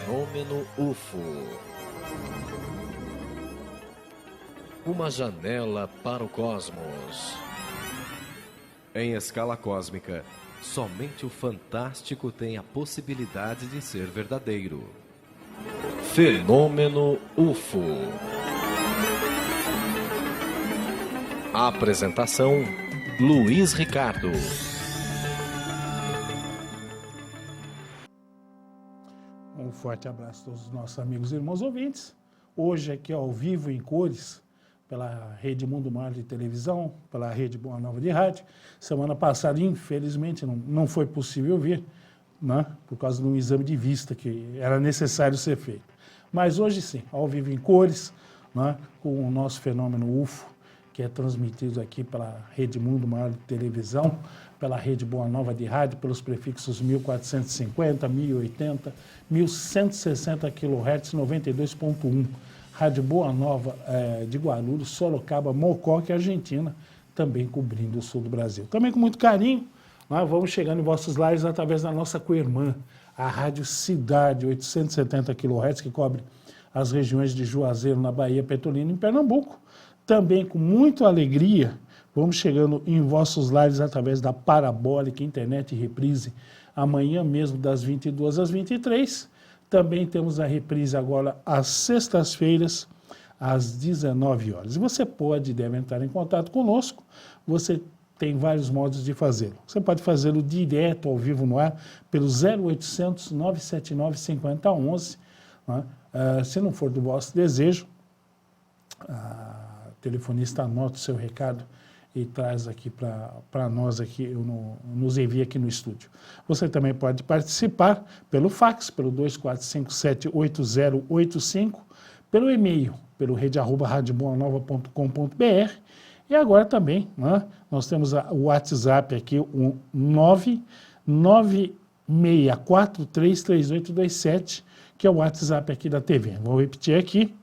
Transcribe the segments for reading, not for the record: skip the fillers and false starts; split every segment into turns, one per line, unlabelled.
Fenômeno UFO. Uma janela para o cosmos. Em escala cósmica, somente o fantástico tem a possibilidade de ser verdadeiro. Fenômeno UFO. Apresentação: Luiz Ricardo.
Um forte abraço a todos os nossos amigos e irmãos ouvintes. Hoje aqui ao vivo em cores, pela Rede Mundo Mar de televisão, pela Rede Boa Nova de rádio. Semana passada, infelizmente, não foi possível vir, né, por causa de um exame de vista que era necessário ser feito. Mas hoje sim, ao vivo em cores, né, com o nosso fenômeno UFO, que é transmitido aqui pela Rede Mundo Mar de televisão, pela Rede Boa Nova de rádio, pelos prefixos 1450, 1080, 1160 kHz, 92.1. Rádio Boa Nova de Guarulhos, Sorocaba, Mococa, Argentina, também cobrindo o sul do Brasil. Também com muito carinho, nós vamos chegando em vossos lares através da nossa co-irmã, a Rádio Cidade, 870 kHz, que cobre as regiões de Juazeiro, na Bahia, Petrolina, em Pernambuco. Também com muita alegria, vamos chegando em vossos lares através da Parabólica Internet Reprise, amanhã mesmo das 22 às 23. Também temos a reprise agora às sextas-feiras, às 19 horas. E você pode e deve entrar em contato conosco, você tem vários modos de fazê-lo. Você pode fazê-lo direto ao vivo no ar, pelo 0800 979 5011, né? Se não for do vosso desejo, a telefonista anota o seu recado e traz aqui para nós, aqui, nos envia aqui no estúdio. Você também pode participar pelo fax, pelo 2457-8085, pelo e-mail, pelo rede@radioboanova.com.br, e agora também, né, nós temos o WhatsApp aqui, o 996433827, que é o WhatsApp aqui da TV. Vou repetir aqui.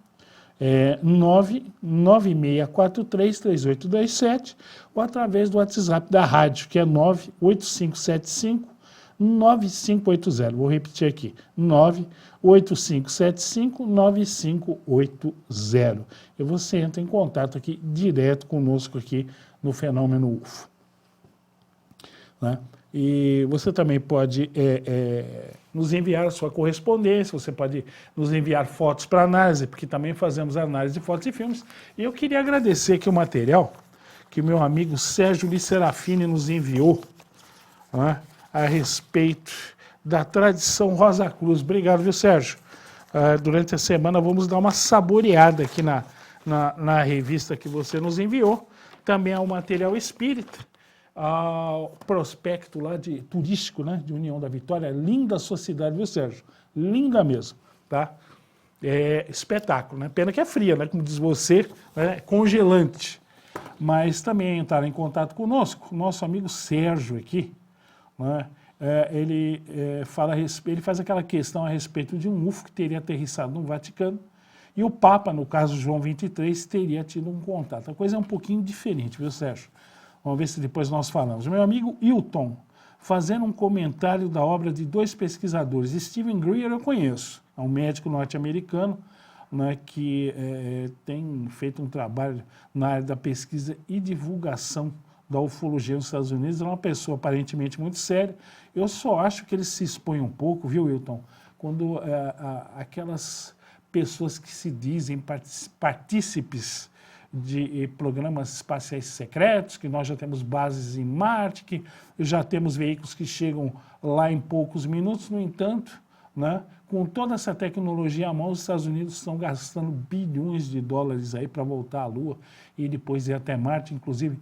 996433827, ou através do WhatsApp da rádio, que é 98575-9580. Vou repetir aqui, 98575-9580. E você entra em contato aqui, direto conosco aqui no Fenômeno UFO. Né? E você também pode nos enviar a sua correspondência, você pode nos enviar fotos para análise, porque também fazemos análise de fotos e filmes. E eu queria agradecer aqui o material que o meu amigo Sérgio Licerafini nos enviou, né, a respeito da tradição Rosa Cruz. Obrigado, viu, Sérgio? Durante a semana vamos dar uma saboreada aqui na revista que você nos enviou. Também há o material espírita, ao prospecto lá turístico, né, de União da Vitória. Linda a sua cidade, viu, Sérgio? Linda mesmo, tá? Espetáculo, né? Pena que é fria, né? Como diz você, né? Congelante. Mas também entraram em contato conosco, nosso amigo Sérgio aqui, né? Ele faz aquela questão a respeito de um UFO que teria aterrissado no Vaticano, e o Papa, no caso João XXIII, teria tido um contato. A coisa é um pouquinho diferente, viu, Sérgio? Vamos ver se depois nós falamos. Meu amigo Hilton, fazendo um comentário da obra de dois pesquisadores. Stephen Greer eu conheço, é um médico norte-americano, né, que tem feito um trabalho na área da pesquisa e divulgação da ufologia nos Estados Unidos. É uma pessoa aparentemente muito séria. Eu só acho que ele se expõe um pouco, viu, Hilton, quando aquelas pessoas que se dizem partícipes de programas espaciais secretos, que nós já temos bases em Marte, que já temos veículos que chegam lá em poucos minutos. No entanto, né, com toda essa tecnologia à mão, os Estados Unidos estão gastando bilhões de dólares aí para voltar à Lua e depois ir até Marte, inclusive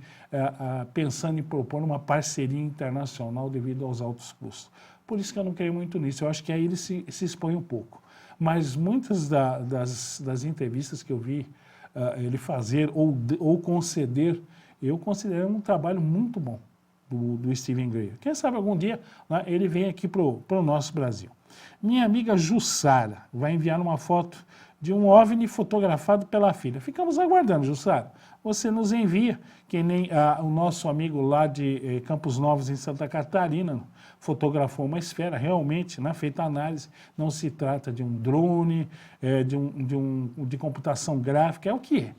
pensando em propor uma parceria internacional devido aos altos custos. Por isso que eu não creio muito nisso. Eu acho que aí ele se expõe um pouco. Mas muitas das entrevistas que eu vi ele fazer ou conceder, eu considero um trabalho muito bom do Stephen Greer. Quem sabe algum dia, né, ele vem aqui para o nosso Brasil. Minha amiga Jussara vai enviar uma foto de um OVNI fotografado pela filha. Ficamos aguardando, Jussara. Você nos envia, que nem o nosso amigo lá de Campos Novos, em Santa Catarina, fotografou uma esfera, realmente, na feita análise, não se trata de um drone, de computação gráfica, é o que é.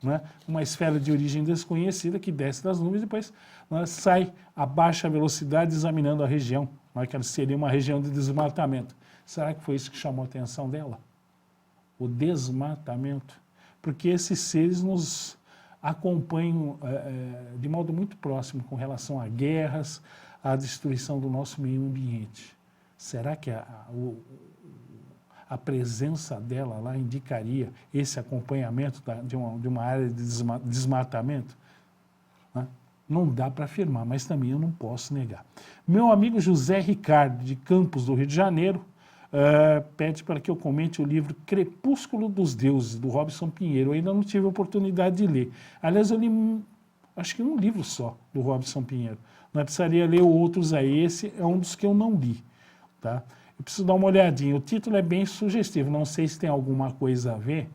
Né? Uma esfera de origem desconhecida que desce das nuvens e depois, né, sai a baixa velocidade examinando a região, né, que seria uma região de desmatamento. Será que foi isso que chamou a atenção dela? O desmatamento? Porque esses seres nos acompanham de modo muito próximo com relação a guerras, à destruição do nosso meio ambiente. Será que a presença dela lá indicaria esse acompanhamento de uma área de desmatamento? Né? Não dá para afirmar, mas também eu não posso negar. Meu amigo José Ricardo, de Campos, do Rio de Janeiro, pede para que eu comente o livro Crepúsculo dos Deuses, do Robson Pinheiro. Eu ainda não tive a oportunidade de ler. Aliás, eu li, acho que um livro só, do Robson Pinheiro. Não precisaria ler outros aí. Esse é um dos que eu não li. Tá? Eu preciso dar uma olhadinha. O título é bem sugestivo. Não sei se tem alguma coisa a ver,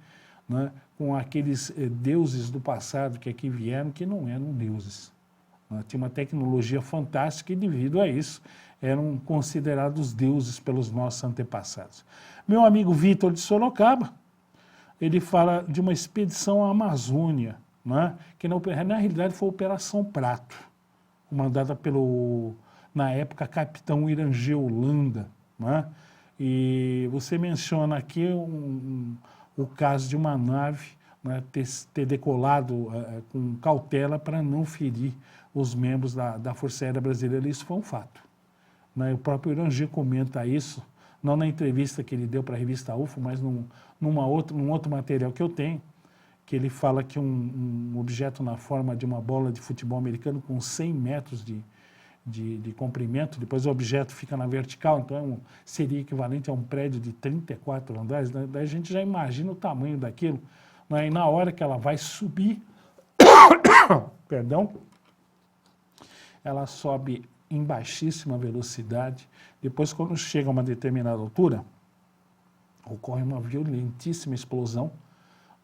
né, com aqueles deuses do passado que aqui vieram, que não eram deuses. Né? Tinha uma tecnologia fantástica e, devido a isso, eram considerados deuses pelos nossos antepassados. Meu amigo Vitor de Sorocaba, ele fala de uma expedição à Amazônia, né, que na realidade foi a Operação Prato, comandada pelo, na época, capitão Irangê Holanda. Né? E você menciona aqui o caso de uma nave, né, ter decolado com cautela para não ferir os membros da Força Aérea Brasileira. Isso foi um fato. Né? O próprio Irangê comenta isso, não na entrevista que ele deu para a revista UFO, mas num outro material que eu tenho, que ele fala que um objeto na forma de uma bola de futebol americano com 100 metros de comprimento, depois o objeto fica na vertical, então seria equivalente a um prédio de 34 andares, né? Daí a gente já imagina o tamanho daquilo, né? E na hora que ela vai subir, perdão, ela sobe em baixíssima velocidade, depois quando chega a uma determinada altura, ocorre uma violentíssima explosão,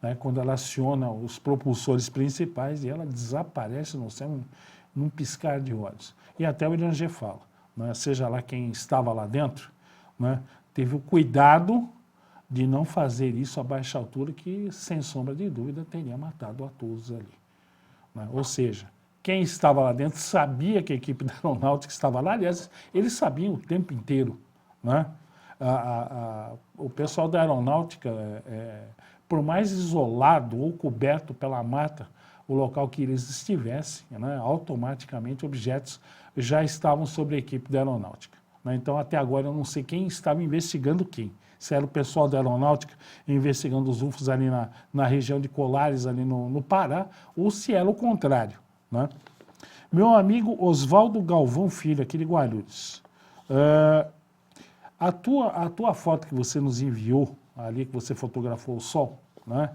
né, quando ela aciona os propulsores principais e ela desaparece no céu num piscar de olhos. E até o Irangê fala, né, seja lá quem estava lá dentro, né, teve o cuidado de não fazer isso a baixa altura, que, sem sombra de dúvida, teria matado a todos ali. Né? Ou seja, quem estava lá dentro sabia que a equipe da aeronáutica estava lá, aliás, eles sabiam o tempo inteiro. Né? O pessoal da aeronáutica, por mais isolado ou coberto pela mata o local que eles estivessem, né, automaticamente objetos já estavam sobre a equipe da aeronáutica. Né? Então, até agora, eu não sei quem estava investigando quem. Se era o pessoal da aeronáutica investigando os UFOs ali na região de Colares, ali no Pará, ou se era o contrário. Né? Meu amigo Oswaldo Galvão Filho, aqui de Guarulhos. A tua foto que você nos enviou, ali que você fotografou o Sol, né?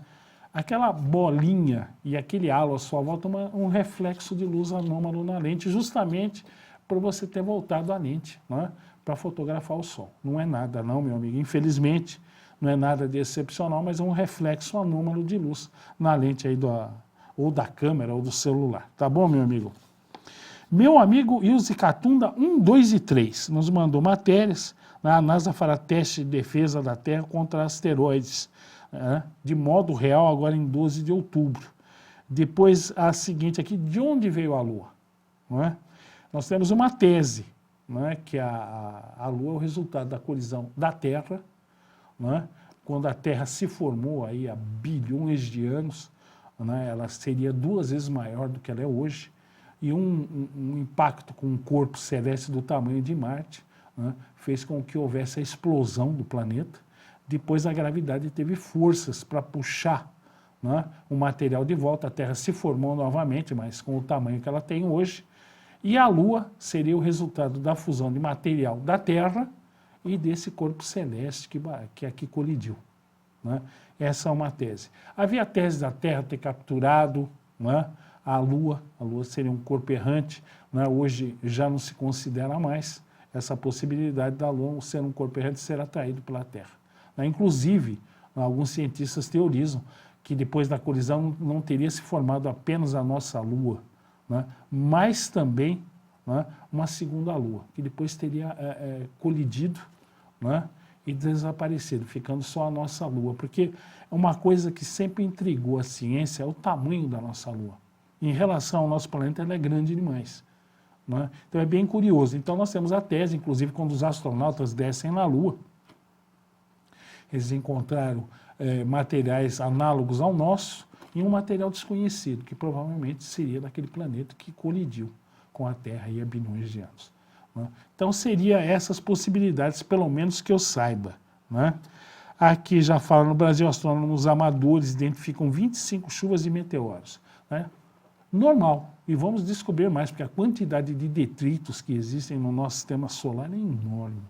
Aquela bolinha e aquele halo à sua volta, um reflexo de luz anômalo na lente, justamente por você ter voltado a lente, né, para fotografar o Sol. Não é nada não, meu amigo, infelizmente, não é nada de excepcional, mas é um reflexo anômalo de luz na lente aí ou da câmera ou do celular. Tá bom, meu amigo? Meu amigo Ilse Catunda 1, 2 e 3 nos mandou matérias. A NASA fará teste de defesa da Terra contra asteroides, de modo real, agora em 12 de outubro. Depois, a seguinte aqui, de onde veio a Lua? Não é? Nós temos uma tese, não é? Que a Lua é o resultado da colisão da Terra, não é? Quando a Terra se formou aí há bilhões de anos, não é? Ela seria 2 vezes maior do que ela é hoje, e um impacto com um corpo celeste do tamanho de Marte, né, fez com que houvesse a explosão do planeta. Depois a gravidade teve forças para puxar, né, o material de volta, a Terra se formou novamente, mas com o tamanho que ela tem hoje, e a Lua seria o resultado da fusão de material da Terra e desse corpo celeste que aqui colidiu. Né? Essa é uma tese. Havia a tese da Terra ter capturado, né, a Lua seria um corpo errante, né? Hoje já não se considera mais essa possibilidade da Lua ser um corpo errante ser atraído pela Terra. Inclusive, Alguns cientistas teorizam que depois da colisão não teria se formado apenas a nossa Lua, né, mas também, né, uma segunda Lua, que depois teria colidido, né, e desaparecido, ficando só a nossa Lua. Porque uma coisa que sempre intrigou a ciência é o tamanho da nossa Lua. Em relação ao nosso planeta, ela é grande demais. Né? Então é bem curioso. Então nós temos a tese, inclusive quando os astronautas descem na Lua, eles encontraram materiais análogos ao nosso e um material desconhecido, que provavelmente seria daquele planeta que colidiu com a Terra aí há bilhões de anos. Né? Então seria essas possibilidades, pelo menos que eu saiba. Né? Aqui já fala, no Brasil, astrônomos amadores identificam 25 chuvas de meteoros. Né? Normal. E vamos descobrir mais, porque a quantidade de detritos que existem no nosso sistema solar é enorme.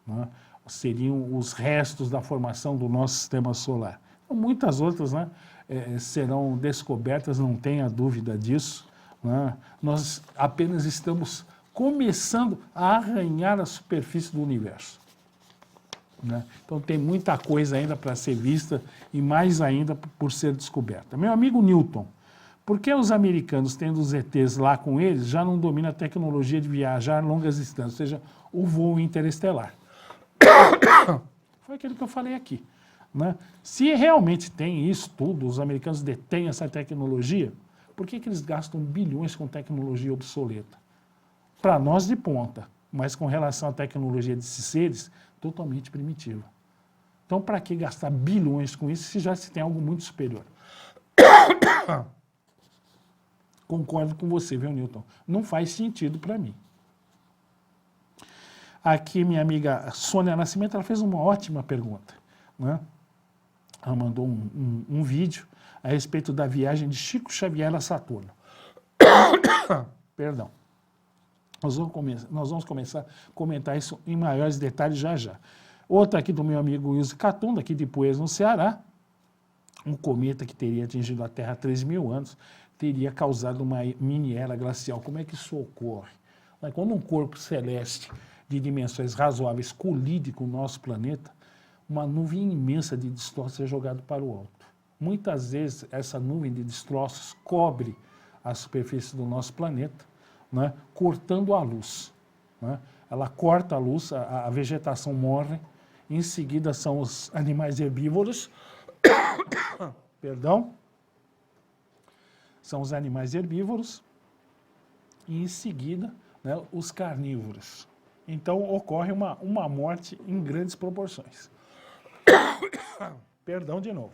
Né? Seriam os restos da formação do nosso sistema solar. Então, muitas outras, né, serão descobertas, não tenha dúvida disso. Né? Nós apenas estamos começando a arranhar a superfície do universo. Né? Então tem muita coisa ainda para ser vista e mais ainda por ser descoberta. Meu amigo Newton, por que os americanos, tendo os ETs lá com eles, já não dominam a tecnologia de viajar longas distâncias, ou seja, o voo interestelar? Foi aquilo que eu falei aqui. Né? Se realmente tem isso tudo, os americanos detêm essa tecnologia, por que eles gastam bilhões com tecnologia obsoleta? Para nós de ponta, mas com relação à tecnologia desses seres, totalmente primitiva. Então, para que gastar bilhões com isso se já se tem algo muito superior? Concordo com você, viu, Newton? Não faz sentido para mim. Aqui, minha amiga Sônia Nascimento, ela fez uma ótima pergunta. Né? Ela mandou um vídeo a respeito da viagem de Chico Xavier a Saturno. Perdão. Nós vamos começar a comentar isso em maiores detalhes já já. Outra aqui do meu amigo Wilson Catunda, aqui de Poeiras, no Ceará. Um cometa que teria atingido a Terra há 3.000 anos teria causado uma mini era glacial. Como é que isso ocorre? Quando um corpo celeste de dimensões razoáveis colide com o nosso planeta, uma nuvem imensa de destroços é jogada para o alto. Muitas vezes essa nuvem de destroços cobre a superfície do nosso planeta, né, cortando a luz. Né? Ela corta a luz, a vegetação morre, em seguida são os animais herbívoros, perdão, são os animais herbívoros, e em seguida, né, os carnívoros. Então ocorre uma morte em grandes proporções. Perdão de novo.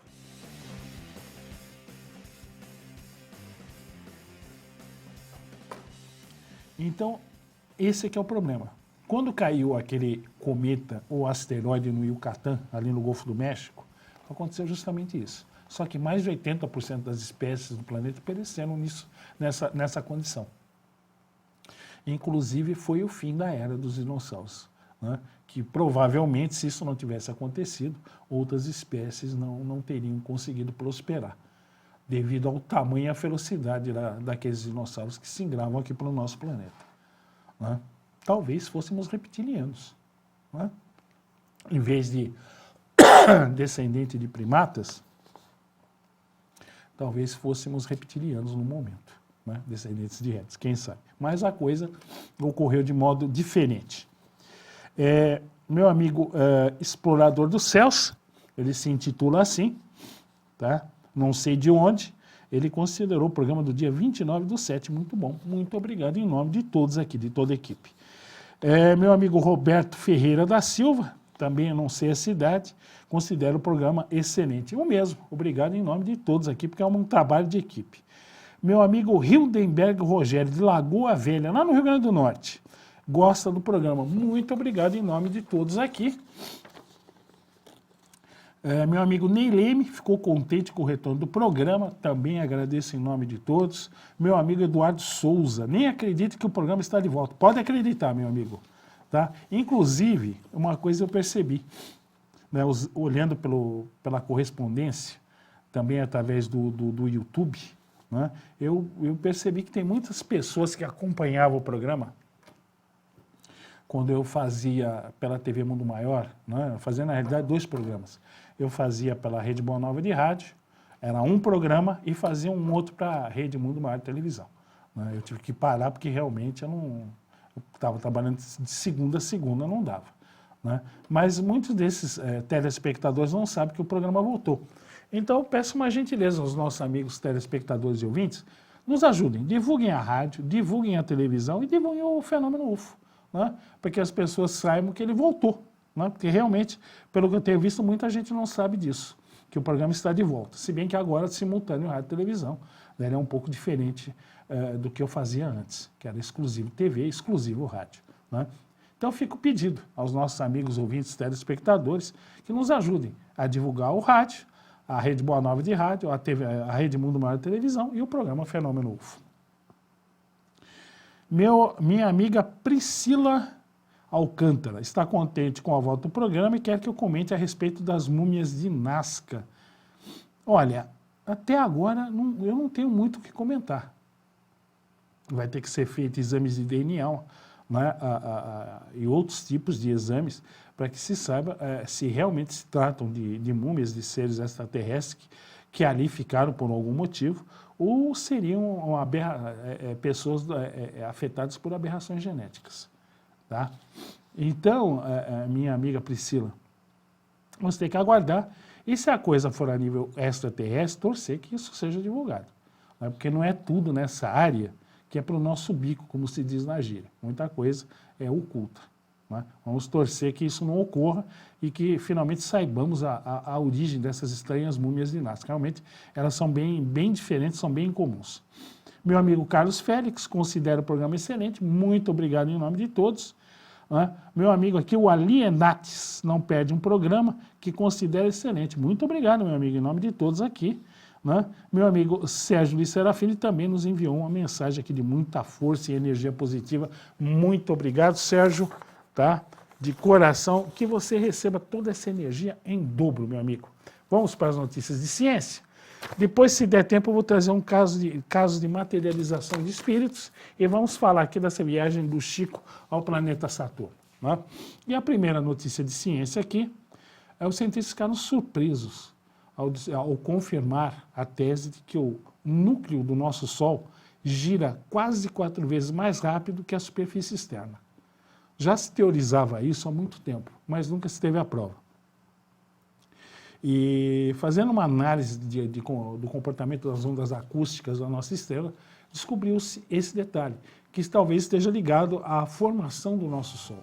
Então, esse é que é o problema. Quando caiu aquele cometa ou asteroide no Yucatán, ali no Golfo do México, aconteceu justamente isso. Só que mais de 80% das espécies do planeta pereceram nessa condição. Inclusive, foi o fim da era dos dinossauros. Né? Que provavelmente, se isso não tivesse acontecido, outras espécies não teriam conseguido prosperar, devido ao tamanho e à velocidade daqueles dinossauros que se engravam aqui para o nosso planeta. Né? Talvez fôssemos reptilianos. Né? Em vez de descendente de primatas, talvez fôssemos reptilianos no momento. Né? Descendentes de répteis, quem sabe. Mas a coisa ocorreu de modo diferente. Meu amigo explorador dos céus, ele se intitula assim, tá? Não sei de onde, ele considerou o programa do dia 29/7 muito bom. Muito obrigado em nome de todos aqui, de toda a equipe. Meu amigo Roberto Ferreira da Silva, também eu não sei a cidade, considera o programa excelente. Eu mesmo, obrigado em nome de todos aqui, porque é um trabalho de equipe. Meu amigo Hildenberg Rogério, de Lagoa Velha, lá no Rio Grande do Norte, gosta do programa. Muito obrigado em nome de todos aqui. Meu amigo Ney Leme ficou contente com o retorno do programa, também agradeço em nome de todos. Meu amigo Eduardo Souza, nem acredito que o programa está de volta. Pode acreditar, meu amigo. Tá? Inclusive, uma coisa eu percebi, né, olhando pela correspondência, também através do YouTube, né, eu percebi que tem muitas pessoas que acompanhavam o programa quando eu fazia pela TV Mundo Maior, né, fazendo na realidade 2 programas. eu fazia pela Rede Boa Nova de rádio, era um programa e fazia um outro para a Rede Mundo Maior de televisão. Né? Eu tive que parar porque realmente eu estava trabalhando de segunda a segunda, não dava. Né? Mas muitos desses telespectadores não sabem que o programa voltou. Então eu peço uma gentileza aos nossos amigos telespectadores e ouvintes, nos ajudem, divulguem a rádio, divulguem a televisão e divulguem o Fenômeno UFO, né? Para que as pessoas saibam que ele voltou. Né? Porque realmente, pelo que eu tenho visto, muita gente não sabe disso, que o programa está de volta. Se bem que agora, simultâneo rádio e televisão, né? Ele é um pouco diferente do que eu fazia antes, que era exclusivo TV, exclusivo rádio. Né? Então fica o pedido aos nossos amigos ouvintes telespectadores que nos ajudem a divulgar o rádio, a Rede Boa Nova de rádio, a Rede Mundo Maior de televisão e o programa Fenômeno UFO. Minha amiga Priscila Alcântara está contente com a volta do programa e quer que eu comente a respeito das múmias de Nazca. Olha, até agora eu não tenho muito o que comentar. Vai ter que ser feito exames de DNA, né, e outros tipos de exames para que se saiba se realmente se tratam de múmias de seres extraterrestres que ali ficaram por algum motivo ou seriam pessoas afetadas por aberrações genéticas. Tá? Então, minha amiga Priscila, vamos ter que aguardar e se a coisa for a nível extraterrestre, torcer que isso seja divulgado. Né? Porque não é tudo nessa área que é para o nosso bico, como se diz na gíria. Muita coisa é oculta. Né? Vamos torcer que isso não ocorra e que finalmente saibamos a origem dessas estranhas múmias de Nazca. Realmente, elas são bem diferentes, são bem incomuns. Meu amigo Carlos Félix considera o programa excelente, muito obrigado em nome de todos. Né? Meu amigo aqui, o Alienates, não perde um programa que considera excelente. Muito obrigado, meu amigo, em nome de todos aqui. Né? Meu amigo Sérgio Luiz Serafini também nos enviou uma mensagem aqui de muita força e energia positiva. Muito obrigado, Sérgio, tá? De coração, que você receba toda essa energia em dobro, meu amigo. Vamos para as notícias de ciência? Depois, se der tempo, eu vou trazer um caso de materialização de espíritos e vamos falar aqui dessa viagem do Chico ao planeta Saturno. Né? E a primeira notícia de ciência aqui é os cientistas ficaram surpresos ao confirmar a tese de que o núcleo do nosso Sol gira quase 4 vezes mais rápido que a superfície externa. Já se teorizava isso há muito tempo, mas nunca se teve a prova. E fazendo uma análise do comportamento das ondas acústicas da nossa estrela, descobriu-se esse detalhe, que talvez esteja ligado à formação do nosso Sol.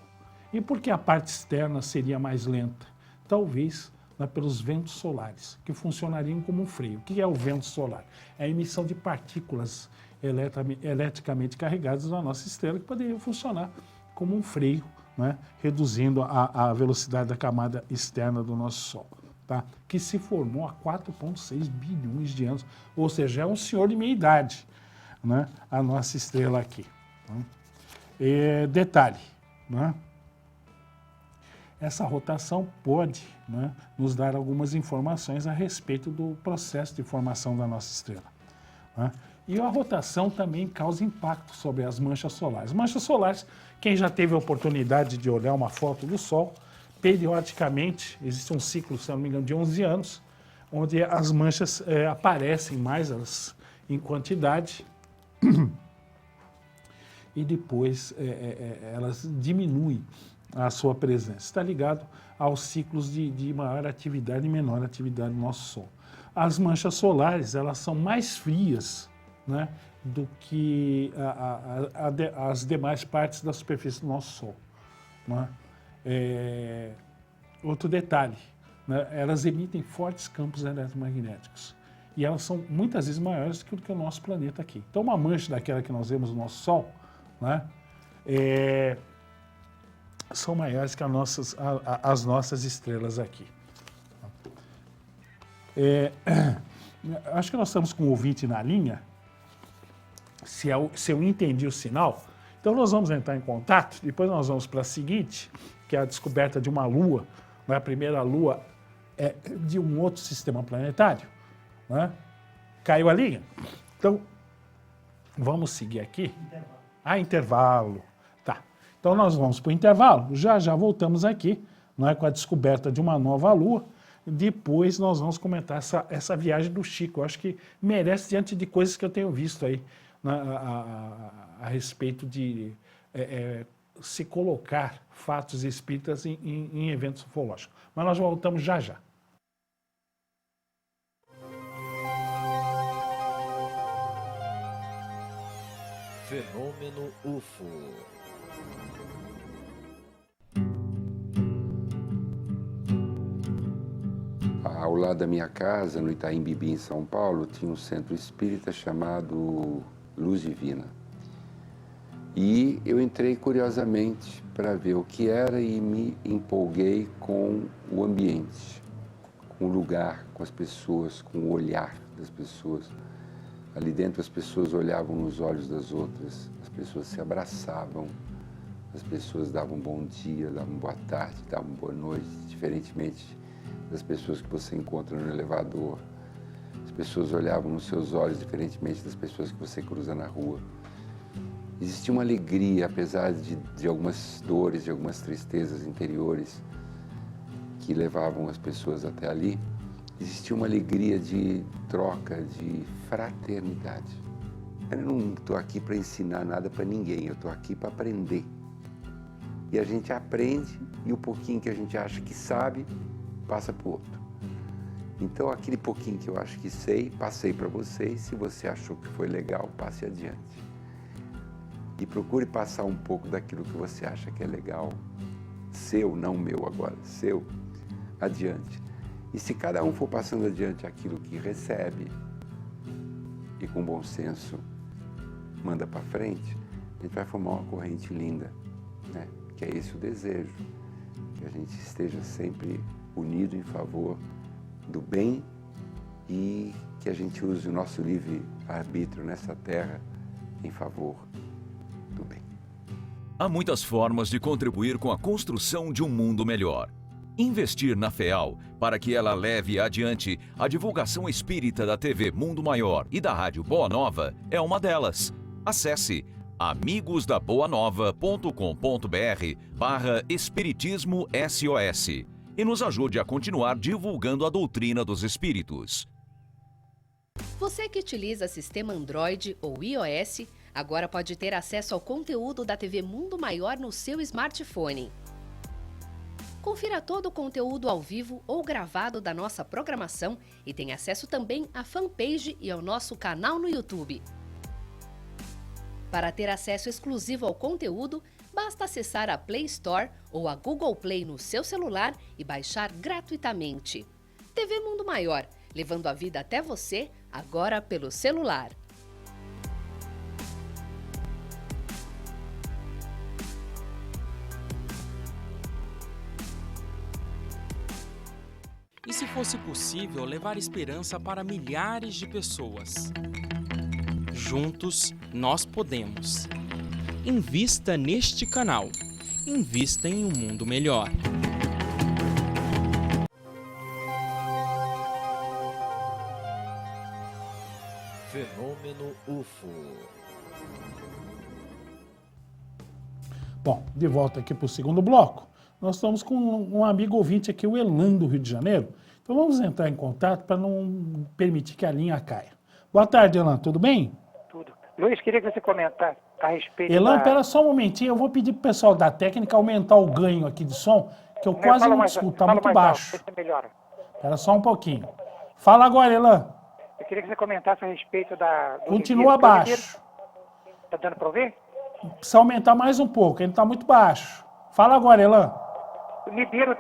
E por que a parte externa seria mais lenta? Talvez pelos ventos solares, que funcionariam como um freio. O que é o vento solar? É a emissão de partículas eletricamente carregadas na nossa estrela, que poderiam funcionar como um freio, né, reduzindo a velocidade da camada externa do nosso Sol, tá? Que se formou há 4,6 bilhões de anos, ou seja, é um senhor de meia idade, né, a nossa estrela aqui. Né? Detalhe, né? Essa rotação pode, né, nos dar algumas informações a respeito do processo de formação da nossa estrela. Né? E a rotação também causa impacto sobre as manchas solares. Manchas solares, quem já teve a oportunidade de olhar uma foto do Sol, periodicamente, existe um ciclo, se não me engano, de 11 anos, onde as manchas aparecem mais em quantidade e depois elas diminuem a sua presença. Está ligado aos ciclos de maior atividade e menor atividade do nosso Sol. As manchas solares, elas são mais frias, né, do que as demais partes da superfície do nosso Sol. Né? Outro detalhe, né, elas emitem fortes campos eletromagnéticos e elas são muitas vezes maiores do que o nosso planeta aqui. Então, uma mancha daquela que nós vemos no nosso Sol, né, são maiores que as nossas estrelas aqui. Acho que nós estamos com um ouvinte na linha, se eu entendi o sinal. Então nós vamos entrar em contato, depois nós vamos para a seguinte, que é a descoberta de uma lua, né? A primeira lua de um outro sistema planetário. Né? Caiu a linha? Então, vamos seguir aqui. Intervalo. Tá. Então nós vamos para o intervalo, já voltamos aqui, não é, com a descoberta de uma nova lua, depois nós vamos comentar essa viagem do Chico. Eu acho que merece diante de coisas que eu tenho visto aí a respeito de se colocar fatos espíritas em eventos ufológicos. Mas nós voltamos já já.
Fenômeno UFO.
Ao lado da minha casa, no Itaim Bibi, em São Paulo, tinha um centro espírita chamado Luz Divina. E eu entrei curiosamente para ver o que era e me empolguei com o ambiente, com o lugar, com as pessoas, com o olhar das pessoas. Ali dentro as pessoas olhavam nos olhos das outras, as pessoas se abraçavam, as pessoas davam bom dia, davam boa tarde, davam boa noite, diferentemente das pessoas que você encontra no elevador. As pessoas olhavam nos seus olhos, diferentemente das pessoas que você cruza na rua. Existia uma alegria, apesar de algumas dores, de algumas tristezas interiores que levavam as pessoas até ali. Existia uma alegria de troca, de fraternidade. Eu não estou aqui para ensinar nada para ninguém, eu estou aqui para aprender. E a gente aprende e o pouquinho que a gente acha que sabe, passa para o outro. Então, aquele pouquinho que eu acho que sei, passei para vocês. Se você achou que foi legal, passe adiante. E procure passar um pouco daquilo que você acha que é legal, seu, não meu agora, seu, adiante. E se cada um for passando adiante aquilo que recebe e com bom senso manda para frente, a gente vai formar uma corrente linda, né? Que é esse o desejo, que a gente esteja sempre unido em favor do bem e que a gente use o nosso livre-arbítrio nessa terra em favor do bem.
Há muitas formas de contribuir com a construção de um mundo melhor. Investir na FEAL para que ela leve adiante a divulgação espírita da TV Mundo Maior e da Rádio Boa Nova é uma delas. Acesse amigosdaboanova.com.br/espiritismo SOS e nos ajude a continuar divulgando a doutrina dos espíritos.
Você que utiliza sistema Android ou iOS, agora pode ter acesso ao conteúdo da TV Mundo Maior no seu smartphone. Confira todo o conteúdo ao vivo ou gravado da nossa programação e tem acesso também à fanpage e ao nosso canal no YouTube. Para ter acesso exclusivo ao conteúdo, basta acessar a Play Store ou a Google Play no seu celular e baixar gratuitamente. TV Mundo Maior, levando a vida até você, agora pelo celular.
E se fosse possível levar esperança para milhares de pessoas? Juntos, nós podemos. Invista neste canal. Invista em um mundo melhor.
Fenômeno UFO.
Bom, de volta aqui para o segundo bloco. Nós estamos com um amigo ouvinte aqui, o Elan, do Rio de Janeiro. Então vamos entrar em contato para não permitir que a linha caia. Boa tarde, Elan, tudo bem?
Tudo. Luiz, queria que você comentasse a respeito
Elan, espera só um momentinho, eu vou pedir para o pessoal da técnica aumentar o ganho aqui de som, que eu quase não escuto, está muito baixo. Espera só um pouquinho. Fala agora, Elan.
Eu queria que você comentasse a respeito do
Continua baixo.
Está dando para ouvir?
Precisa aumentar mais um pouco, ele está muito baixo. Fala agora, Elan.
O Nibiru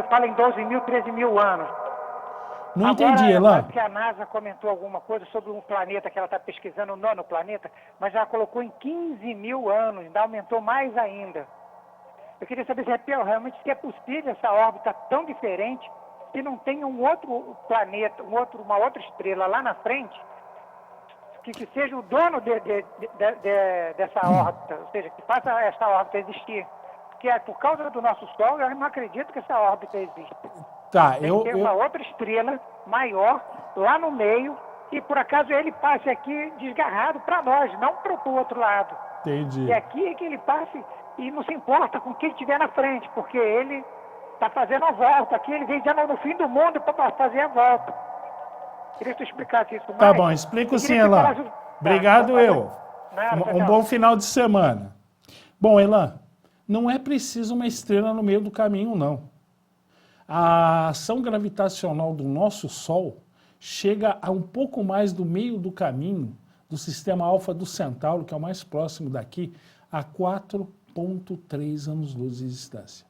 fala em 12 mil, 13 mil anos.
Não entendi, Elan.
Agora, que a NASA comentou alguma coisa sobre um planeta que ela está pesquisando, o nono planeta, mas já colocou em 15 mil anos, ainda aumentou mais ainda. Eu queria saber se realmente se é possível essa órbita tão diferente, se não tem um outro planeta, uma outra estrela lá na frente, que seja o dono dessa órbita, ou seja, que faça essa órbita existir. Porque por causa do nosso Sol, eu não acredito que essa órbita exista.
Tá,
tem uma outra estrela maior lá no meio e por acaso ele passe aqui desgarrado para nós, não para o outro lado.
Entendi.
E aqui é que ele passe e não se importa com quem estiver na frente, porque ele Está fazendo a volta aqui, ele vem já no fim do mundo para fazer a volta. Queria que tu explicasse isso mais.
Tá bom, explico sim, Elan. Obrigado, eu. Um bom final de semana. Bom, Elan, não é preciso uma estrela no meio do caminho, não. A ação gravitacional do nosso Sol chega a um pouco mais do meio do caminho do sistema Alfa do Centauro, que é o mais próximo daqui, a 4,3 anos-luz de distância.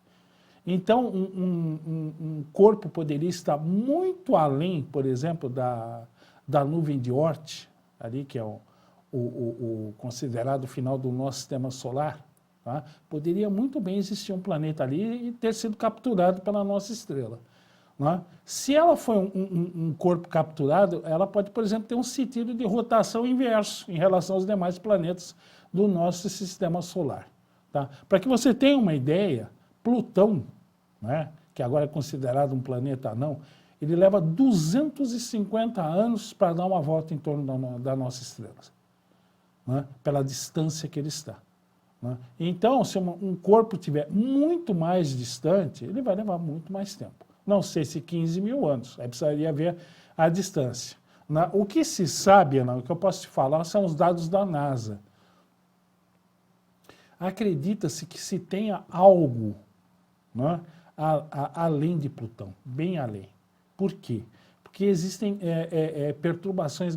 Então, um corpo poderia estar muito além, por exemplo, da nuvem de Oort, ali, que é o considerado final do nosso sistema solar. Tá? Poderia muito bem existir um planeta ali e ter sido capturado pela nossa estrela. Né? Se ela foi um corpo capturado, ela pode, por exemplo, ter um sentido de rotação inverso em relação aos demais planetas do nosso sistema solar. Tá? Para que você tenha uma ideia, Plutão, né, que agora é considerado um planeta anão, ele leva 250 anos para dar uma volta em torno da nossa estrela, né, pela distância que ele está. Né? Então, se um corpo estiver muito mais distante, ele vai levar muito mais tempo. Não sei se 15 mil anos, aí precisaria ver a distância. O que se sabe, o que eu posso te falar, são os dados da NASA. Acredita-se que se tenha algo, né, além de Plutão, bem além. Por quê? Porque existem perturbações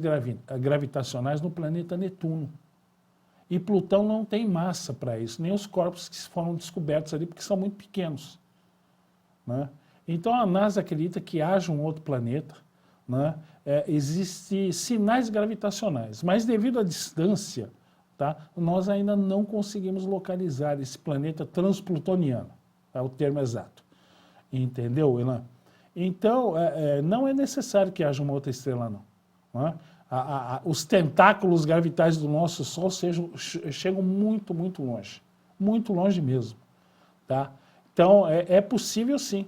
gravitacionais no planeta Netuno. E Plutão não tem massa para isso, nem os corpos que foram descobertos ali, porque são muito pequenos. Né? Então a NASA acredita que haja um outro planeta, né? Existem sinais gravitacionais, mas devido à distância, tá, nós ainda não conseguimos localizar esse planeta transplutoniano, é o termo exato. Entendeu, Elan? Então, não é necessário que haja uma outra estrela, não. Não é? Os tentáculos gravitais do nosso Sol chegam muito, muito longe mesmo. Tá? Então, é possível, sim,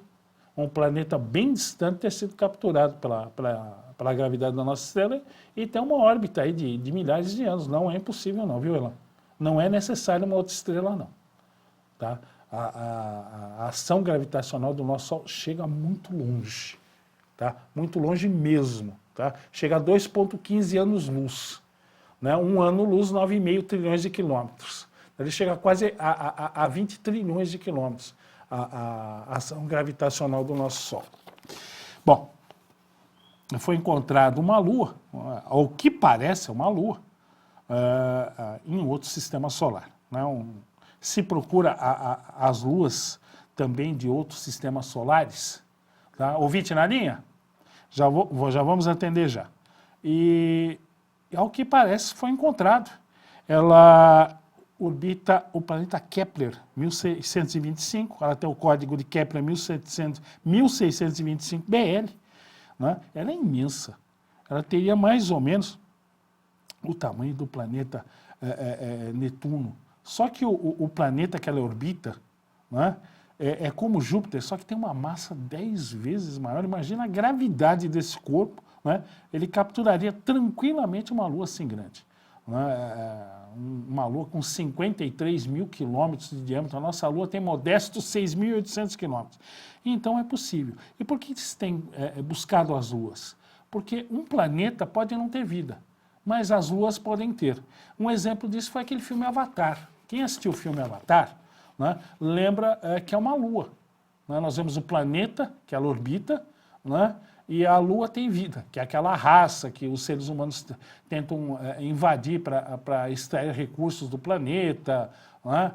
um planeta bem distante ter sido capturado pela gravidade da nossa estrela e ter uma órbita aí de milhares de anos. Não é impossível, não, viu, Elan? Não é necessário uma outra estrela, não. Tá? A ação gravitacional do nosso Sol chega muito longe, tá? Muito longe mesmo, tá? Chega a 2,15 anos-luz, né? Um ano-luz, 9,5 trilhões de quilômetros. Ele chega quase a 20 trilhões de quilômetros, a ação gravitacional do nosso Sol. Bom, foi encontrada uma Lua, ao que parece uma Lua, em outro sistema solar, né? Se procura as luas também de outros sistemas solares. Tá? Ouvinte na linha? Já vamos atender já. E ao que parece foi encontrado. Ela orbita o planeta Kepler 1625, ela tem o código de Kepler 1625BL. Né? Ela é imensa. Ela teria mais ou menos o tamanho do planeta Netuno. Só que o planeta que ela orbita, né, é como Júpiter, só que tem uma massa 10 vezes maior. Imagina a gravidade desse corpo, né? Ele capturaria tranquilamente uma Lua assim grande. Né? Uma Lua com 53 mil quilômetros de diâmetro. A nossa Lua tem modestos 6.800 quilômetros. Então é possível. E por que se tem buscado as Luas? Porque um planeta pode não ter vida, mas as luas podem ter. Um exemplo disso foi aquele filme Avatar. Quem assistiu o filme Avatar, né, lembra que é uma lua. Né? Nós vemos o planeta, que ela orbita, né, e a lua tem vida, que é aquela raça que os seres humanos tentam invadir para extrair recursos do planeta. Né?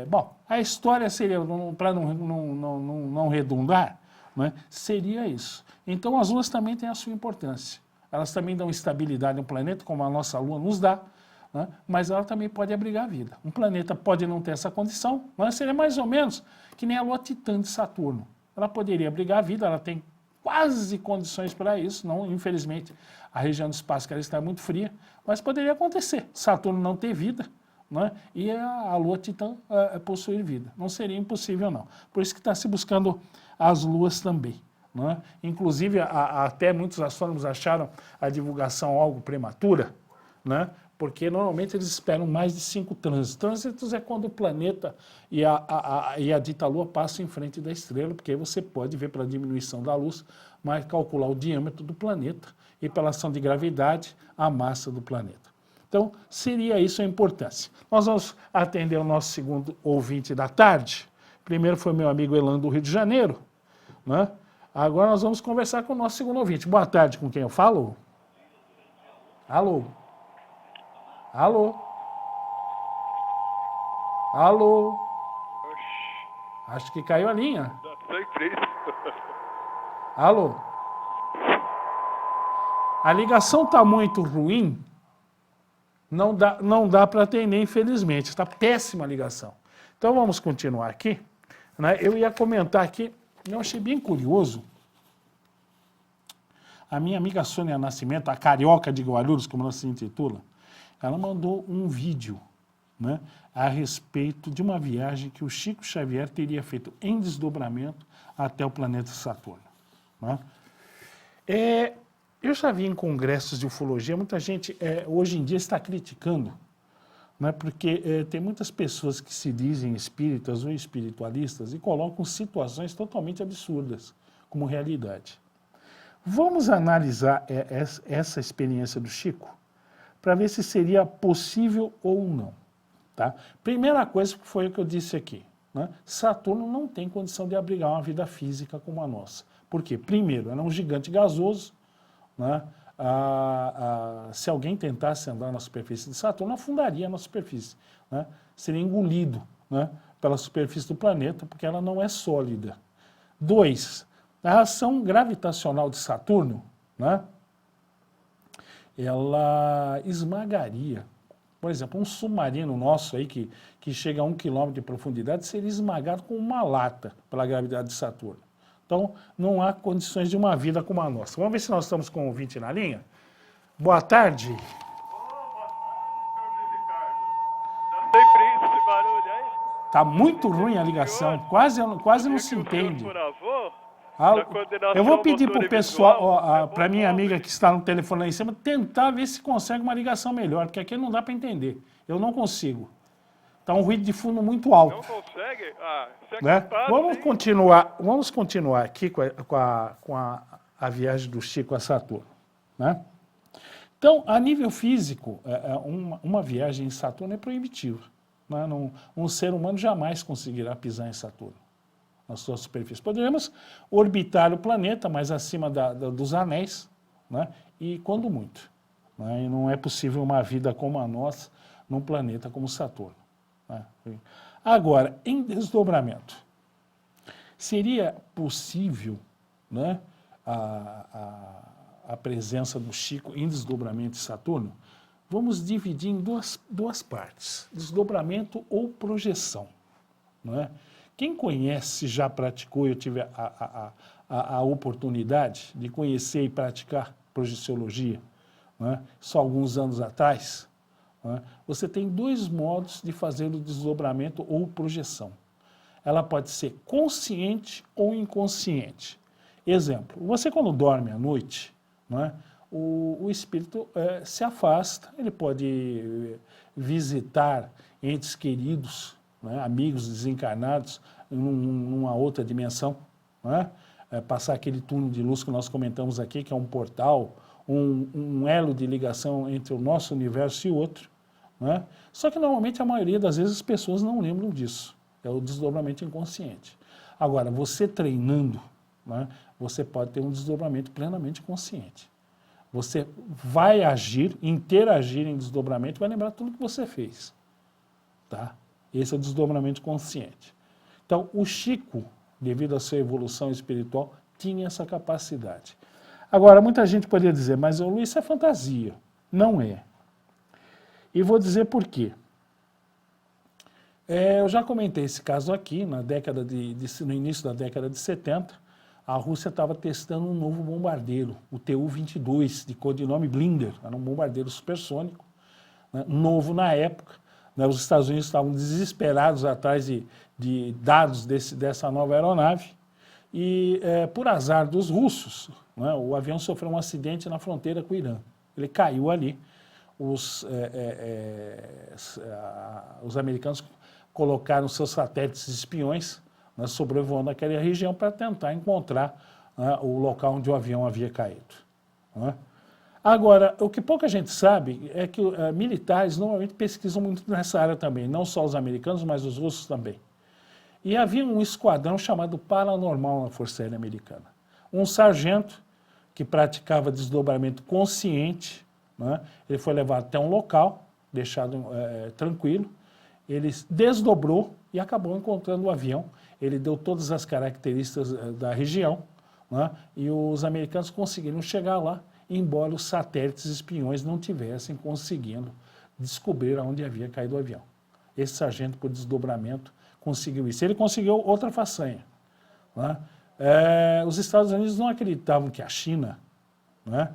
Bom, a história seria, para não redundar, né, seria isso. Então as luas também têm a sua importância. Elas também dão estabilidade ao planeta, como a nossa Lua nos dá, né? Mas ela também pode abrigar vida. Um planeta pode não ter essa condição, mas seria mais ou menos que nem a Lua Titã de Saturno. Ela poderia abrigar vida, ela tem quase condições para isso, não, infelizmente a região do espaço que ela está muito fria, mas poderia acontecer. Saturno não ter vida, né? E a Lua Titã possuir vida. Não seria impossível, não. Por isso que está se buscando as luas também. Né? Inclusive, até muitos astrônomos acharam a divulgação algo prematura, né? porque normalmente eles esperam mais de 5 trânsitos. Trânsitos é quando o planeta e a dita Lua passam em frente da estrela, porque aí você pode ver pela diminuição da luz, mas calcular o diâmetro do planeta e pela ação de gravidade, a massa do planeta. Então, seria isso a importância. Nós vamos atender o nosso segundo ouvinte da tarde. Primeiro foi meu amigo Elan do Rio de Janeiro, né? Agora nós vamos conversar com o nosso segundo ouvinte. Boa tarde, com quem eu falo? Alô? Alô? Alô? Acho que caiu a linha.
Sempre isso.
Alô? A ligação está muito ruim, não dá para atender, infelizmente. Está péssima a ligação. Então vamos continuar aqui, né? Eu ia comentar aqui, eu achei bem curioso, a minha amiga Sônia Nascimento, a carioca de Guarulhos, como ela se intitula, ela mandou um vídeo, né, a respeito de uma viagem que o Chico Xavier teria feito em desdobramento até o planeta Saturno, né? Eu já vi em congressos de ufologia, muita gente hoje em dia está criticando, né, porque tem muitas pessoas que se dizem espíritas ou espiritualistas e colocam situações totalmente absurdas como realidade. Vamos analisar essa experiência do Chico para ver se seria possível ou não. Tá? Primeira coisa foi o que eu disse aqui, né? Saturno não tem condição de abrigar uma vida física como a nossa. Por quê? Primeiro, era um gigante gasoso, né? Se alguém tentasse andar na superfície de Saturno, afundaria na superfície, né? Seria engolido, né, pela superfície do planeta, porque ela não é sólida. 2, a ação gravitacional de Saturno, né, ela esmagaria. Por exemplo, um submarino nosso aí que chega a 1 quilômetro de profundidade seria esmagado com uma lata pela gravidade de Saturno. Então, não há condições de uma vida como a nossa. Vamos ver se nós estamos com o ouvinte na linha. Boa tarde.
Sempre isso, esse barulho aí.
Está muito ruim a ligação, quase não se entende. Eu vou pedir para o pessoal, para a minha amiga que está no telefone lá em cima, tentar ver se consegue uma ligação melhor, porque aqui não dá para entender. Eu não consigo. Está um ruído de fundo muito alto.
Não consegue?
Né? Vamos continuar aqui com a viagem do Chico a Saturno, né? Então, a nível físico, uma viagem em Saturno é proibitiva, né? Um ser humano jamais conseguirá pisar em Saturno, na sua superfície. Poderíamos orbitar o planeta, mas acima dos anéis, né? E quando muito, né? E não é possível uma vida como a nossa num planeta como Saturno, né? Agora, em desdobramento, seria possível, né, a presença do Chico em desdobramento de Saturno? Vamos dividir em duas partes, desdobramento ou projeção, não é? Quem conhece, já praticou, eu tive a oportunidade de conhecer e praticar projeciologia, não é? Só alguns anos atrás, não é? Você tem 2 modos de fazer o desdobramento ou projeção. Ela pode ser consciente ou inconsciente. Exemplo, você quando dorme à noite, não é? O espírito se afasta, ele pode visitar entes queridos, não é? Amigos desencarnados numa outra dimensão, não é? Passar aquele túnel de luz que nós comentamos aqui, que é um portal, um elo de ligação entre o nosso universo e outro, não é? Só que normalmente a maioria das vezes as pessoas não lembram disso, é o desdobramento inconsciente. Agora, você treinando, né, você pode ter um desdobramento plenamente consciente. Você vai agir, interagir em desdobramento, vai lembrar tudo que você fez. Tá? Esse é o desdobramento consciente. Então, o Chico, devido à sua evolução espiritual, tinha essa capacidade. Agora, muita gente poderia dizer, mas Luiz, isso é fantasia. Não é. E vou dizer por quê. Eu já comentei esse caso aqui, no início da década de 70, a Rússia estava testando um novo bombardeiro, o Tu-22, de codinome Blinder, era um bombardeiro supersônico, né, novo na época, né, os Estados Unidos estavam desesperados atrás de dados dessa nova aeronave, e por azar dos russos, né, o avião sofreu um acidente na fronteira com o Irã, ele caiu ali, os americanos colocaram seus satélites espiões, né, sobrevoando aquela região para tentar encontrar, né, o local onde o avião havia caído. Né? Agora, o que pouca gente sabe é que militares normalmente pesquisam muito nessa área também, não só os americanos, mas os russos também. E havia um esquadrão chamado Paranormal na Força Aérea Americana. Um sargento que praticava desdobramento consciente, né, ele foi levado até um local, deixado tranquilo, ele desdobrou e acabou encontrando o avião. Ele deu todas as características da região, né, e os americanos conseguiram chegar lá, embora os satélites espiões não tivessem conseguindo descobrir onde havia caído o avião. Esse sargento, por desdobramento, conseguiu isso. Ele conseguiu outra façanha. Né? Os Estados Unidos não acreditavam que a China, né,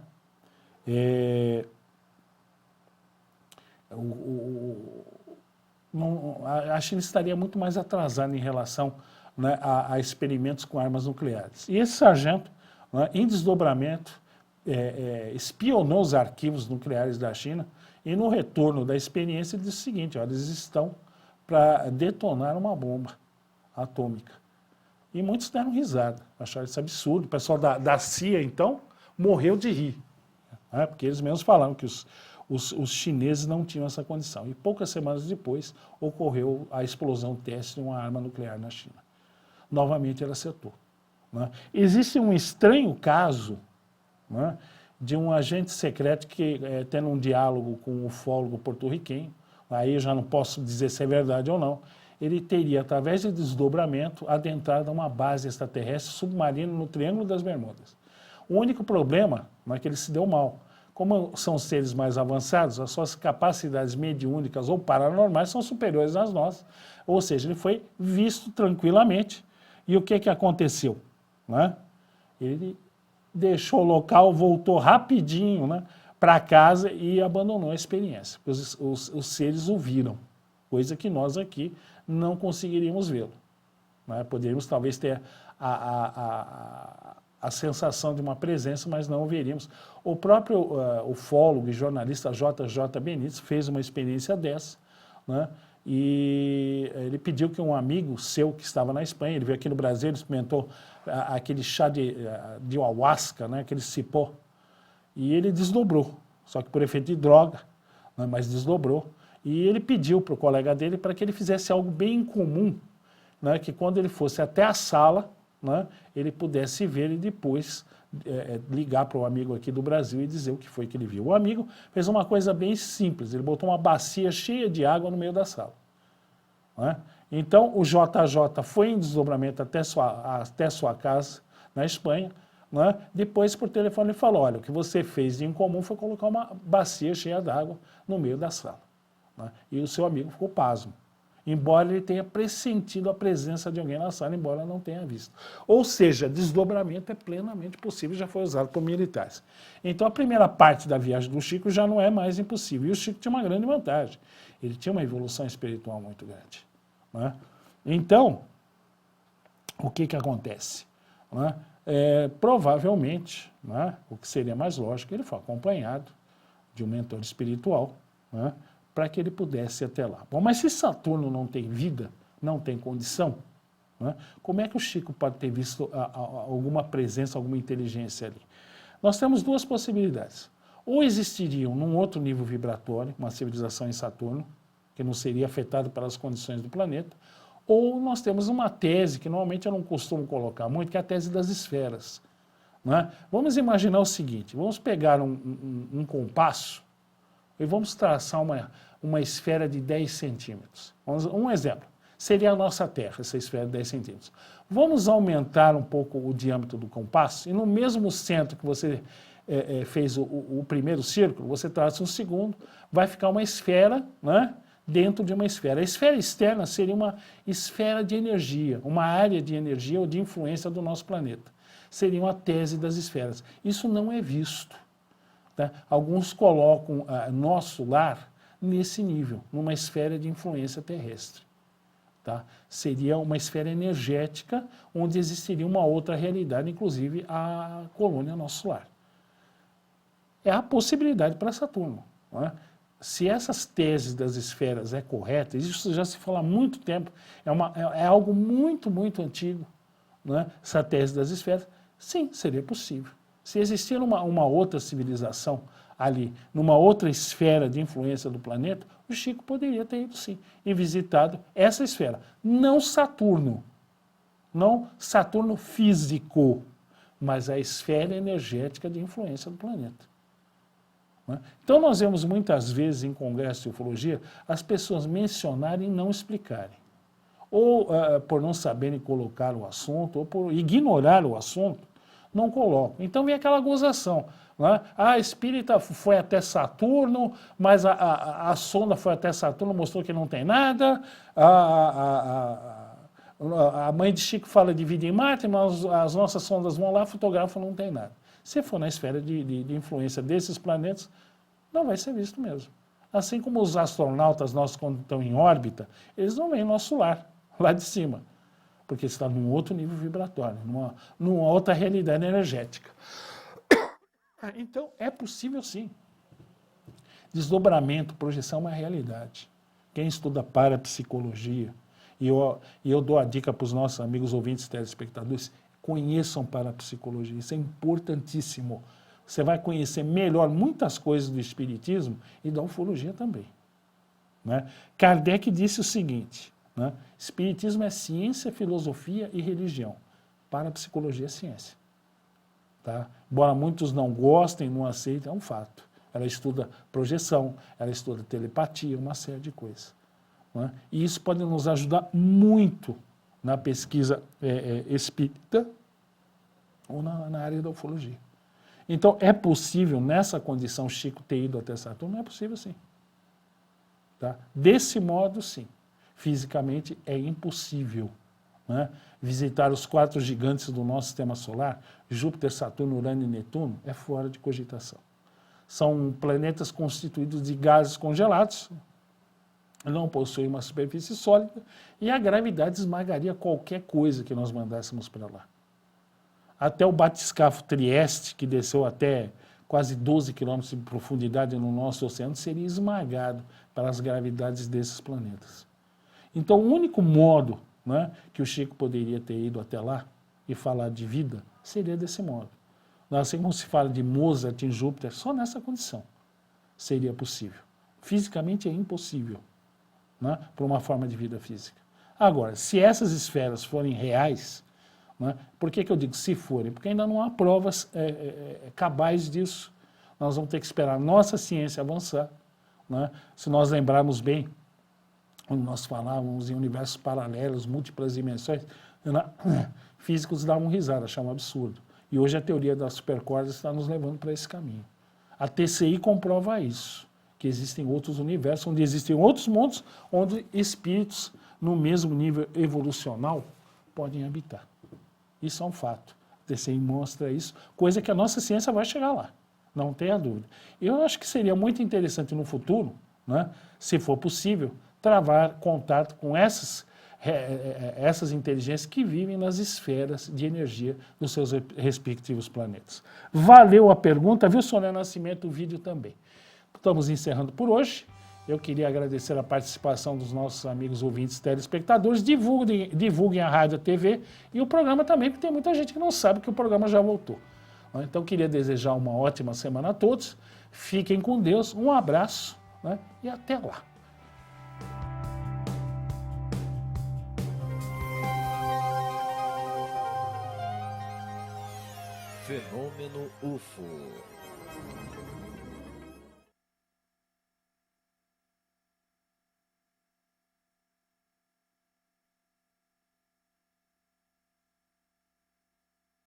a China estaria muito mais atrasada em relação, né, a experimentos com armas nucleares. E esse sargento, né, em desdobramento, espionou os arquivos nucleares da China e no retorno da experiência ele disse o seguinte: olha, eles estão para detonar uma bomba atômica. E muitos deram risada, acharam isso absurdo. O pessoal da CIA, então, morreu de rir, né, porque eles mesmos falaram que os chineses não tinham essa condição. E poucas semanas depois ocorreu a explosão teste de uma arma nuclear na China. Novamente ele acertou. Né? Existe um estranho caso, né, de um agente secreto que, tendo um diálogo com um ufólogo porto-riquenho, aí eu já não posso dizer se é verdade ou não, ele teria, através de desdobramento, adentrado a uma base extraterrestre submarina no Triângulo das Bermudas. O único problema é que ele se deu mal. Como são seres mais avançados, as suas capacidades mediúnicas ou paranormais são superiores às nossas, ou seja, ele foi visto tranquilamente. E o que aconteceu? Né? Ele deixou o local, voltou rapidinho, né, para casa e abandonou a experiência. Os seres o viram, coisa que nós aqui não conseguiríamos vê-lo. Né? Poderíamos talvez ter a sensação de uma presença, mas não o veríamos. O próprio ufólogo e jornalista J.J. Benítez fez uma experiência dessa, né? E ele pediu que um amigo seu que estava na Espanha, ele veio aqui no Brasil, ele experimentou aquele chá de ayahuasca, né, aquele cipó, e ele desdobrou, só que por efeito de droga, né, mas desdobrou. E ele pediu para o colega dele para que ele fizesse algo bem incomum, né, que quando ele fosse até a sala, né, ele pudesse ver e depois ligar para o amigo aqui do Brasil e dizer o que foi que ele viu. O amigo fez uma coisa bem simples, ele botou uma bacia cheia de água no meio da sala. Né? Então o JJ foi em desdobramento até sua casa na Espanha, né? Depois por telefone ele falou: olha, o que você fez de incomum foi colocar uma bacia cheia d'água no meio da sala. Né? E o seu amigo ficou pasmo, embora ele tenha pressentido a presença de alguém na sala, embora não tenha visto. Ou seja, desdobramento é plenamente possível, já foi usado por militares. Então a primeira parte da viagem do Chico já não é mais impossível. E o Chico tinha uma grande vantagem, ele tinha uma evolução espiritual muito grande. Né? Então, o que acontece? Né? Provavelmente, né, o que seria mais lógico, ele foi acompanhado de um mentor espiritual, né, para que ele pudesse ir até lá. Bom, mas se Saturno não tem vida, não tem condição, né, como é que o Chico pode ter visto alguma presença, alguma inteligência ali? Nós temos duas possibilidades. Ou existiriam num outro nível vibratório, uma civilização em Saturno, que não seria afetada pelas condições do planeta, ou nós temos uma tese, que normalmente eu não costumo colocar muito, que é a tese das esferas. Né? Vamos imaginar o seguinte, vamos pegar um compasso e vamos traçar uma esfera de 10 centímetros. Um exemplo, seria a nossa Terra, essa esfera de 10 centímetros. Vamos aumentar um pouco o diâmetro do compasso e no mesmo centro que você fez o primeiro círculo, você traça um segundo, vai ficar uma esfera, né, dentro de uma esfera. A esfera externa seria uma esfera de energia, uma área de energia ou de influência do nosso planeta. Seria uma tese das esferas. Isso não é visto. Tá? Alguns colocam nosso lar nesse nível, numa esfera de influência terrestre. Tá? Seria uma esfera energética onde existiria uma outra realidade, inclusive a colônia nosso lar. É a possibilidade para Saturno. Não é? se essas teses das esferas é correta, isso já se fala há muito tempo, é algo muito, muito antigo, né? Essa tese das esferas, sim, seria possível. Se existir uma outra civilização ali, numa outra esfera de influência do planeta, o Chico poderia ter ido sim e visitado essa esfera. Não Saturno físico, mas a esfera energética de influência do planeta. Né? Então nós vemos muitas vezes em congressos de ufologia as pessoas mencionarem e não explicarem. Ou por não saberem colocar o assunto, ou por ignorar o assunto, não colocam. Então vem aquela gozação. Né? A espírita foi até Saturno, mas a sonda foi até Saturno, mostrou que não tem nada. A mãe de Chico fala de vida em Marte, mas as nossas sondas vão lá, fotografam, não tem nada. Se for na esfera de influência desses planetas, não vai ser visto mesmo. Assim como os astronautas nossos, quando estão em órbita, eles não veem nosso lar, lá de cima, porque está num outro nível vibratório, numa outra realidade energética. Então, é possível sim. Desdobramento, projeção é uma realidade. Quem estuda parapsicologia, e eu dou a dica para os nossos amigos ouvintes telespectadores, conheçam parapsicologia, isso é importantíssimo. Você vai conhecer melhor muitas coisas do espiritismo e da ufologia também. Né? Kardec disse o seguinte, né? Espiritismo é ciência, filosofia e religião. Parapsicologia é ciência. Tá? Embora muitos não gostem, não aceitem, é um fato. Ela estuda projeção, ela estuda telepatia, uma série de coisas. Né? E isso pode nos ajudar muito na pesquisa espírita ou na área da ufologia. Então, é possível, nessa condição, Chico ter ido até Saturno? É possível, sim. Tá? Desse modo, sim. Fisicamente, é impossível. Né? Visitar os 4 gigantes do nosso sistema solar, Júpiter, Saturno, Urano e Netuno, é fora de cogitação. São planetas constituídos de gases congelados, não possuem uma superfície sólida, e a gravidade esmagaria qualquer coisa que nós mandássemos para lá. Até o batiscafo Trieste, que desceu até quase 12 quilômetros de profundidade no nosso oceano, seria esmagado pelas gravidades desses planetas. Então, o único modo, né, que o Chico poderia ter ido até lá e falar de vida seria desse modo. Assim como se fala de Mozart em Júpiter, só nessa condição seria possível. Fisicamente é impossível, né, para uma forma de vida física. Agora, se essas esferas forem reais, né, por que eu digo se forem? Porque ainda não há provas cabais disso. Nós vamos ter que esperar a nossa ciência avançar. Né? Se nós lembrarmos bem, quando nós falávamos em universos paralelos, múltiplas dimensões, físicos davam risada, achavam absurdo. E hoje a teoria das supercordas está nos levando para esse caminho. A TCI comprova isso, que existem outros universos, onde existem outros mundos, onde espíritos no mesmo nível evolucional podem habitar. Isso é um fato. A TCI mostra isso, coisa que a nossa ciência vai chegar lá, não tenha dúvida. Eu acho que seria muito interessante no futuro, né, se for possível, travar contato com essas inteligências que vivem nas esferas de energia dos seus respectivos planetas. Valeu a pergunta, viu, Sônia Nascimento, o vídeo também. Estamos encerrando por hoje. Eu queria agradecer a participação dos nossos amigos ouvintes telespectadores. Divulguem a rádio, a TV e o programa também, porque tem muita gente que não sabe que o programa já voltou. Então, queria desejar uma ótima semana a todos. Fiquem com Deus, um abraço, né, e até lá.
Fenômeno UFO.